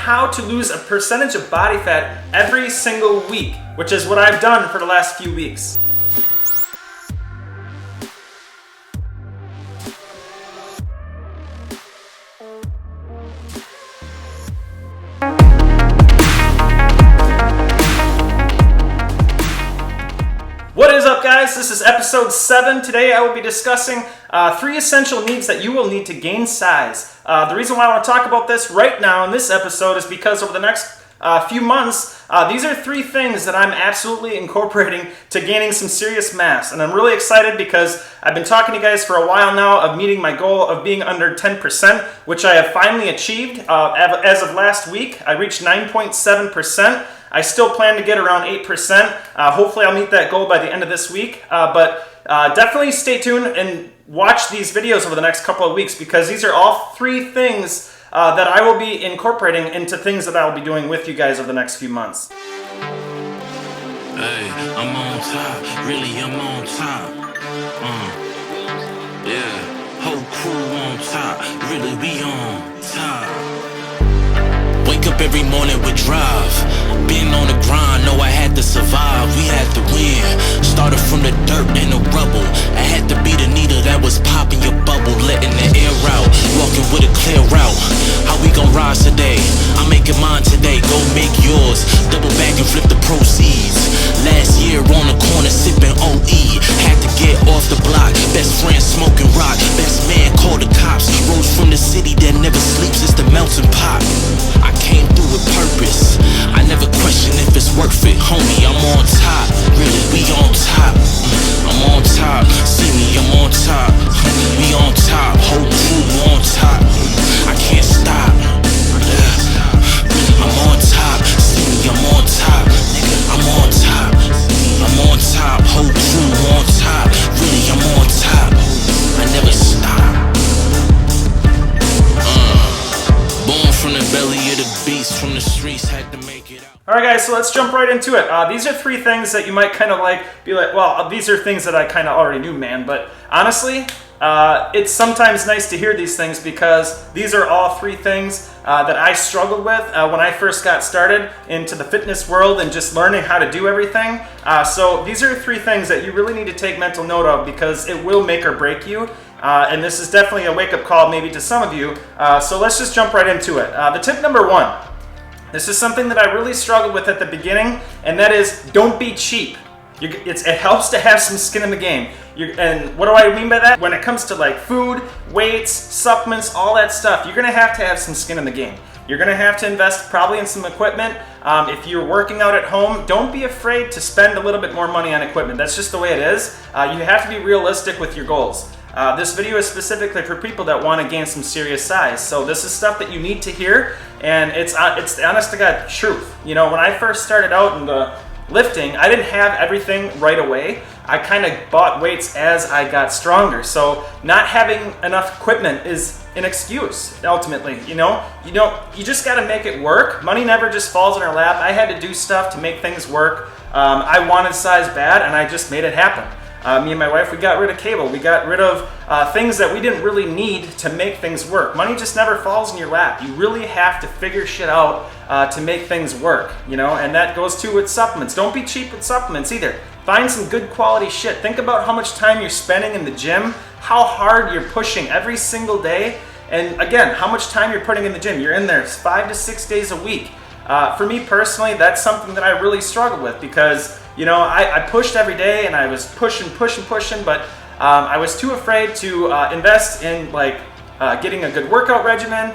how to lose a percentage of body fat every single week, which is what I've done for the last few weeks. What is up, guys? This is episode 7. Today I will be discussing 3 essential needs that you will need to gain size. The reason why I want to talk about this right now in this episode is because over the next few months, these are 3 things that I'm absolutely incorporating to gaining some serious mass. And I'm really excited because I've been talking to you guys for a while now of meeting my goal of being under 10%, which I have finally achieved. As of last week, I reached 9.7%. I still plan to get around 8%. Hopefully I'll meet that goal by the end of this week. But definitely stay tuned and watch these videos over the next couple of weeks because these are all 3 things that I will be incorporating into things that I will be doing with you guys over the next few months. Hey, I'm on top, really I'm on top. Yeah, whole crew on top, really we on top. Wake up every morning with drive. Been on the grind, know I had to survive. We had to win. Started from the dirt and the rubble. I had to be the needle that was popping your bubble, letting the air out. Walking with a clear route. How we gon' rise today? I'm making mine today. Go make yours. Double back and flip the proceeds. Last year on the corner sipping OE. Had to get off the block. Best friend smoking rock. Best man called the cops. Rose from the city that never sleeps. It's the melting pot. I came through with purpose. I never question if it's worth it. Homie, I'm on top. Really, we on top. I'm on top. See me, I'm on top. We on top. Whole crew on top. I can't stop. I'm on top. See me, I'm on top. I'm on top. I'm on top. Whole crew on top. Really, I'm on top. I never stop. Born from the belly of the beast, from the streets, had to make it out. Alright guys, so let's jump right into it. These are 3 things that you might kind of be like, well, these are things that I kind of already knew, man. But honestly, it's sometimes nice to hear these things because these are all 3 things that I struggled with when I first got started into the fitness world and just learning how to do everything. So these are 3 things that you really need to take mental note of because it will make or break you. And this is definitely a wake-up call maybe to some of you. So let's just jump right into it. The tip number 1. This is something that I really struggled with at the beginning, and that is don't be cheap. It helps to have some skin in the game. And what do I mean by that? When it comes to like food, weights, supplements, all that stuff, you're gonna have to have some skin in the game. You're gonna have to invest probably in some equipment. If you're working out at home, don't be afraid to spend a little bit more money on equipment. That's just the way it is. You have to be realistic with your goals. This video is specifically for people that want to gain some serious size. So this is stuff that you need to hear, and it's the honest to God truth. You know, when I first started out in the lifting, I didn't have everything right away. I kind of bought weights as I got stronger. So not having enough equipment is an excuse, ultimately. You just got to make it work. Money never just falls in our lap. I had to do stuff to make things work. I wanted size bad, and I just made it happen. Me and my wife, we got rid of cable. We got rid of things that we didn't really need to make things work. Money just never falls in your lap. You really have to figure shit out to make things work, and that goes too with supplements. Don't be cheap with supplements either. Find some good quality shit. Think about how much time you're spending in the gym, how hard you're pushing every single day, and again, how much time you're putting in the gym. You're in there 5 to 6 days a week. For me personally, that's something that I really struggled with because I pushed every day and I was pushing, but I was too afraid to invest in getting a good workout regimen,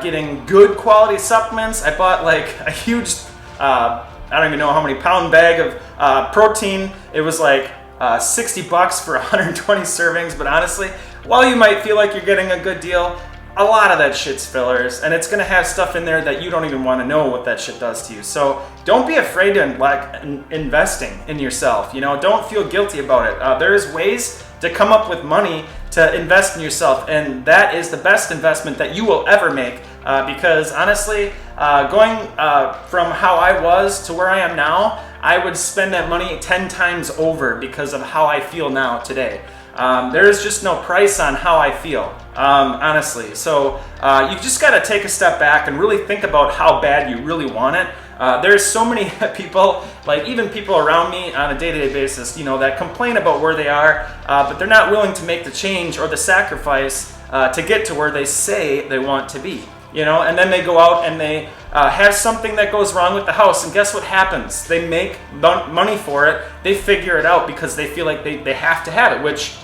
getting good quality supplements. I bought like a huge, I don't even know how many pound bag of protein. It was like $60 for 120 servings, but honestly, while you might feel like you're getting a good deal, a lot of that shit's fillers, and it's gonna have stuff in there that you don't even want to know what that shit does to you. So don't be afraid to investing in yourself. Don't feel guilty about it. There's ways to come up with money to invest in yourself, and that is the best investment that you will ever make. Because honestly, going from how I was to where I am now, I would spend that money 10 times over because of how I feel now today. There is just no price on how I feel, honestly. So you just got to take a step back and really think about how bad you really want it. There's so many people, like even people around me on a day-to-day basis, that complain about where they are, but they're not willing to make the change or the sacrifice to get to where they say they want to be. And then they go out and they have something that goes wrong with the house, and guess what happens? They make money for it. They figure it out because they feel like they have to have it, which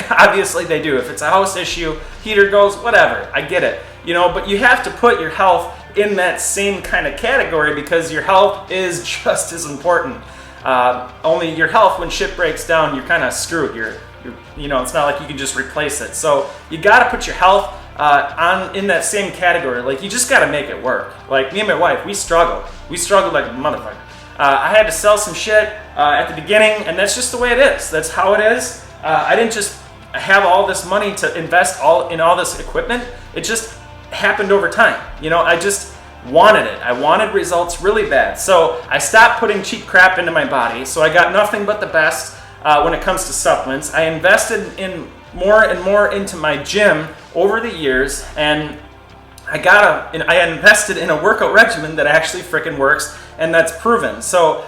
obviously they do. If it's a house issue, heater goes, whatever, I get it. But you have to put your health in that same kind of category because your health is just as important. Only your health, when shit breaks down, you're kind of screwed. It's not like you can just replace it. So you got to put your health in that same category. Like, you just got to make it work. Like me and my wife, we struggled like a motherfucker. I had to sell some shit at the beginning, and that's just the way it is. That's how it is. I didn't just have all this money to invest in all this equipment. It just happened over time. I just wanted it. I wanted results really bad. So I stopped putting cheap crap into my body. So I got nothing but the best when it comes to supplements. I invested in more and more into my gym over the years, and I invested in a workout regimen that actually freaking works, and that's proven. So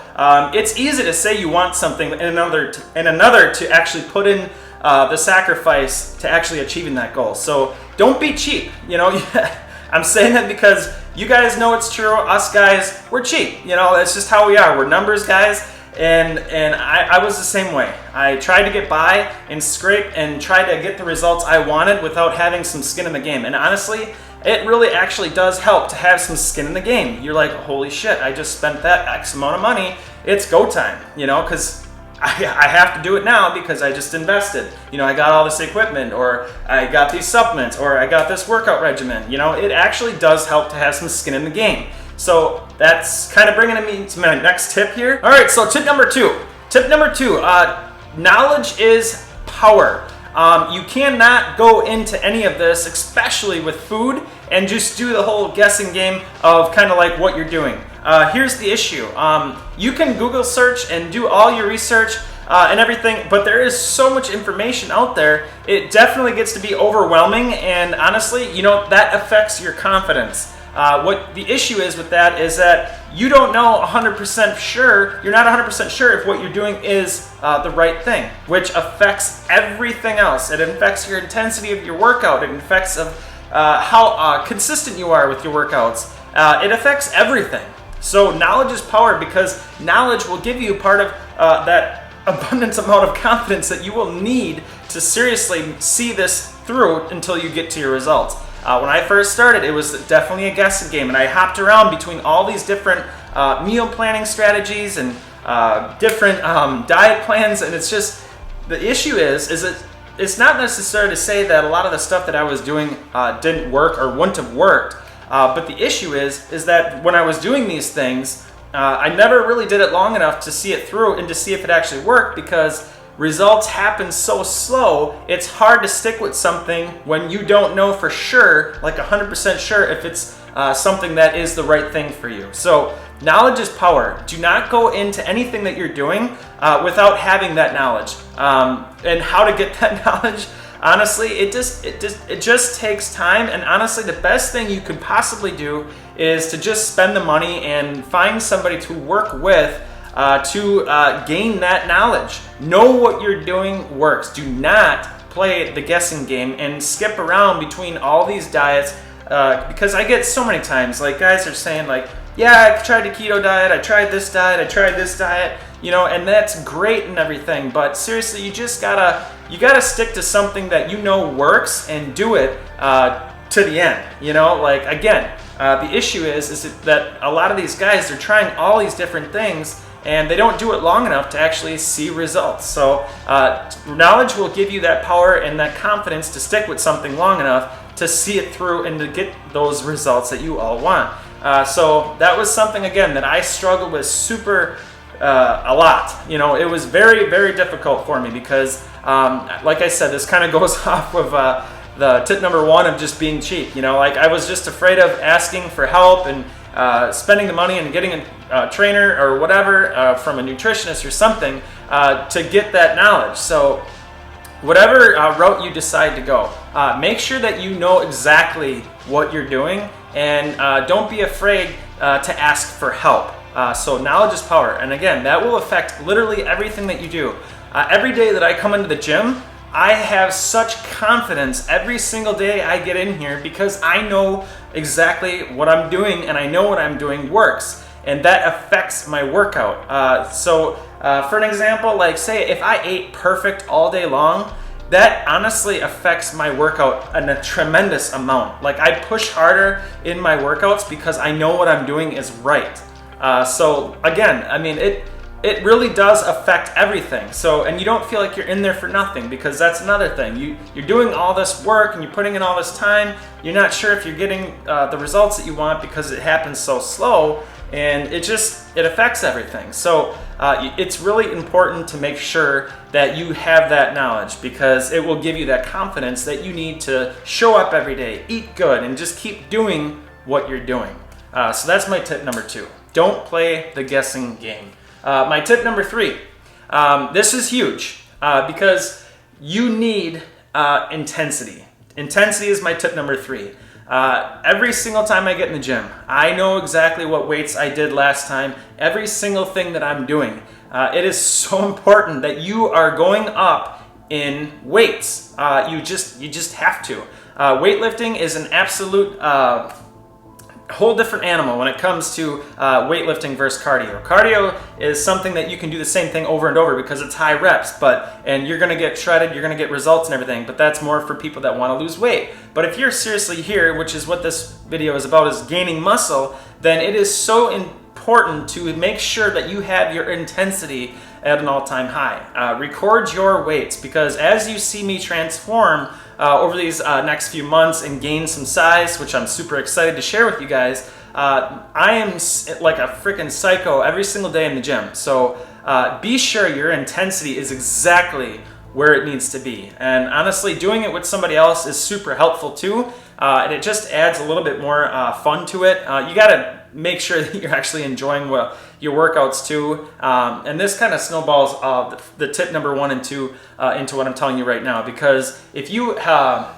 it's easy to say you want something and another to actually put in the sacrifice to actually achieving that goal. So don't be cheap. I'm saying that because you guys know it's true. Us guys, we're cheap. That's just how we are. We're numbers guys. And I was the same way. I tried to get by and scrape and try to get the results I wanted without having some skin in the game. And honestly, it really actually does help to have some skin in the game. You're like, holy shit, I just spent that X amount of money. It's go time, because I have to do it now because I just invested. I got all this equipment, or I got these supplements, or I got this workout regimen. It actually does help to have some skin in the game. So that's kind of bringing me to my next tip here. All right, so tip number two. Knowledge is power. You cannot go into any of this, especially with food, and just do the whole guessing game of kind of like what you're doing. Here's the issue. You can Google search and do all your research and everything, but there is so much information out there. It definitely gets to be overwhelming, and honestly, that affects your confidence. What the issue is with that is that you don't know 100% sure, you're not 100% sure if what you're doing is the right thing, which affects everything else. It affects your intensity of your workout. It affects how consistent you are with your workouts. It affects everything. So knowledge is power, because knowledge will give you part of that abundance amount of confidence that you will need to seriously see this through until you get to your results. When I first started, it was definitely a guessing game, and I hopped around between all these different meal planning strategies and different diet plans, and it's just, the issue is that it's not necessary to say that a lot of the stuff that I was doing didn't work or wouldn't have worked, but the issue is that when I was doing these things, I never really did it long enough to see it through and to see if it actually worked, because results happen so slow. It's hard to stick with something when you don't know for sure, like 100% sure, if it's something that is the right thing for you. So knowledge is power. Do not go into anything that you're doing without having that knowledge. And how to get that knowledge, honestly, it just takes time. And honestly, the best thing you could possibly do is to just spend the money and find somebody to work with to gain that knowledge. Know what you're doing works. Do not play the guessing game and skip around between all these diets, because I get so many times, like, guys are saying like, yeah, I tried the keto diet, I tried this diet, I tried this diet, and that's great and everything, but seriously, you gotta stick to something that works and do it to the end. Like, again, the issue is that a lot of these guys, they're trying all these different things, and they don't do it long enough to actually see results. So knowledge will give you that power and that confidence to stick with something long enough to see it through and to get those results that you all want. So that was something, again, that I struggled with a lot. It was very, very difficult for me because, like I said, this kind of goes off of the tip number one of just being cheap. Like, I was just afraid of asking for help and spending the money and getting a trainer or whatever from a nutritionist or something to get that knowledge. So whatever route you decide to go, make sure that you know exactly what you're doing, and don't be afraid to ask for help. So knowledge is power, and again, that will affect literally everything that you do. Every day that I come into the gym, I have such confidence every single day I get in here because I know exactly what I'm doing, and I know what I'm doing works, and that affects my workout. So for an example, like say if I ate perfect all day long, that honestly affects my workout in a tremendous amount. Like I push harder in my workouts because I know what I'm doing is right. So again, I mean, it really does affect everything. So, and you don't feel like you're in there for nothing, because that's another thing. You're doing all this work and you're putting in all this time. You're not sure if you're getting the results that you want because it happens so slow, and it affects everything. So it's really important to make sure that you have that knowledge, because it will give you that confidence that you need to show up every day, eat good, and just keep doing what you're doing. So that's my tip number 2. Don't play the guessing game. My tip number 3, this is huge because you need intensity. Intensity is my tip number 3. Every single time I get in the gym, I know exactly what weights I did last time, every single thing that I'm doing. It is so important that you are going up in weights. You just have to. Weightlifting is an absolute whole different animal when it comes to weightlifting versus cardio. Cardio is something that you can do the same thing over and over because it's high reps, and you're gonna get shredded, you're gonna get results and everything, but that's more for people that wanna lose weight. But if you're seriously here, which is what this video is about, is gaining muscle, then it is so important to make sure that you have your intensity at an all-time high. Record your weights, because as you see me transform over these next few months and gain some size, which I'm super excited to share with you guys, I am like a freaking psycho every single day in the gym. So be sure your intensity is exactly where it needs to be. And honestly, doing it with somebody else is super helpful too. And it just adds a little bit more fun to it. You gotta make sure that you're actually enjoying your workouts too. And this kind of snowballs the tip number 1 and 2 into what I'm telling you right now. Because if you have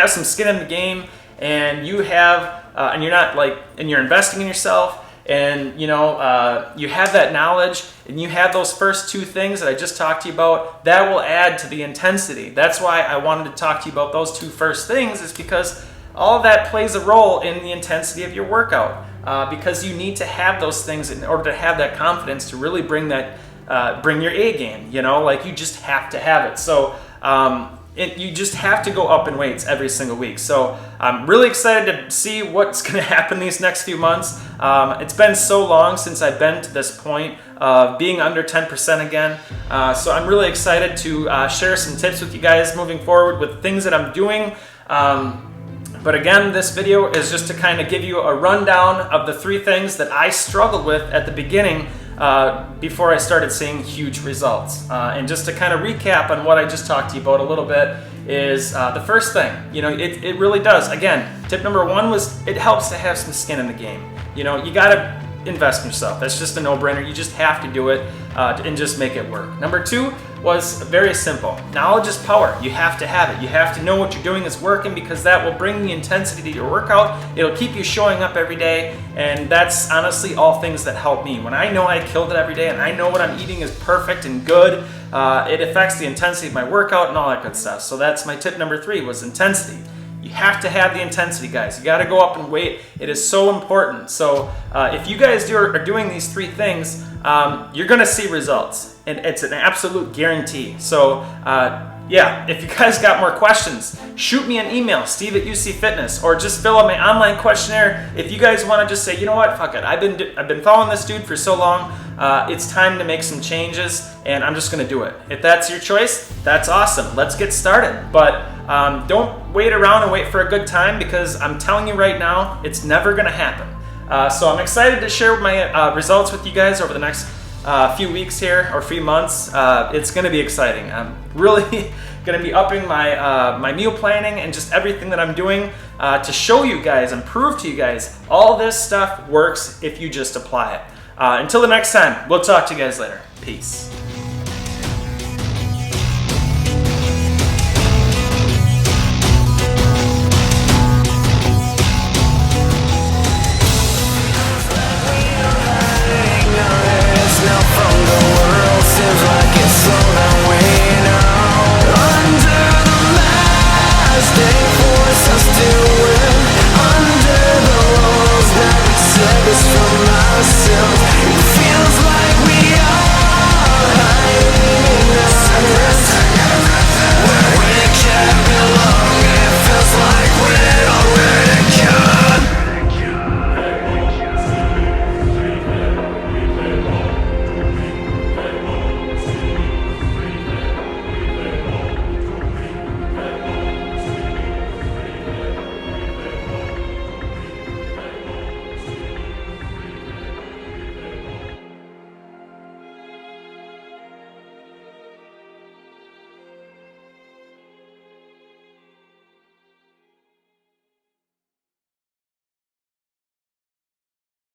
some skin in the game, and you have, and you're not like, and you're investing in yourself, and you know, you have that knowledge, and you have those first 2 things that I just talked to you about, that will add to the intensity. That's why I wanted to talk to you about those 2 first things, is because all of that plays a role in the intensity of your workout. Because you need to have those things in order to have that confidence to really bring your A game. You know, like you just have to have it. So you just have to go up in weights every single week. So I'm really excited to see what's going to happen these next few months. It's been so long since I've been to this point of being under 10% again. So I'm really excited to share some tips with you guys moving forward with things that I'm doing. But again, this video is just to kind of give you a rundown of the 3 things that I struggled with at the beginning before I started seeing huge results. And just to kind of recap on what I just talked to you about a little bit is the first thing, you know, it really does. Again, tip number 1 was it helps to have some skin in the game. You know, you gotta invest in yourself. That's just a no-brainer. You just have to do it and just make it work. Number 2 was very simple. Knowledge is power. You have to have it. You have to know what you're doing is working, because that will bring the intensity to your workout. It'll keep you showing up every day, and that's honestly all things that help me. When I know I killed it every day and I know what I'm eating is perfect and good, it affects the intensity of my workout and all that good stuff. So that's my tip number 3, was intensity. You have to have the intensity, guys. You got to go up in weight. It is so important. So if you guys are doing these 3 things, you're going to see results. And it's an absolute guarantee. So yeah, if you guys got more questions, shoot me an email, steve@UC Fitness, or just fill out my online questionnaire. If you guys want to just say, you know what, fuck it, I've been following this dude for so long, it's time to make some changes, and I'm just going to do it. If that's your choice, that's awesome. Let's get started. But don't wait around and wait for a good time, because I'm telling you right now, it's never going to happen. So I'm excited to share my results with you guys over the next few weeks here, or few months. It's going to be exciting. I'm really going to be upping my meal planning and just everything that I'm doing to show you guys and prove to you guys all this stuff works if you just apply it. Until the next time, we'll talk to you guys later. Peace.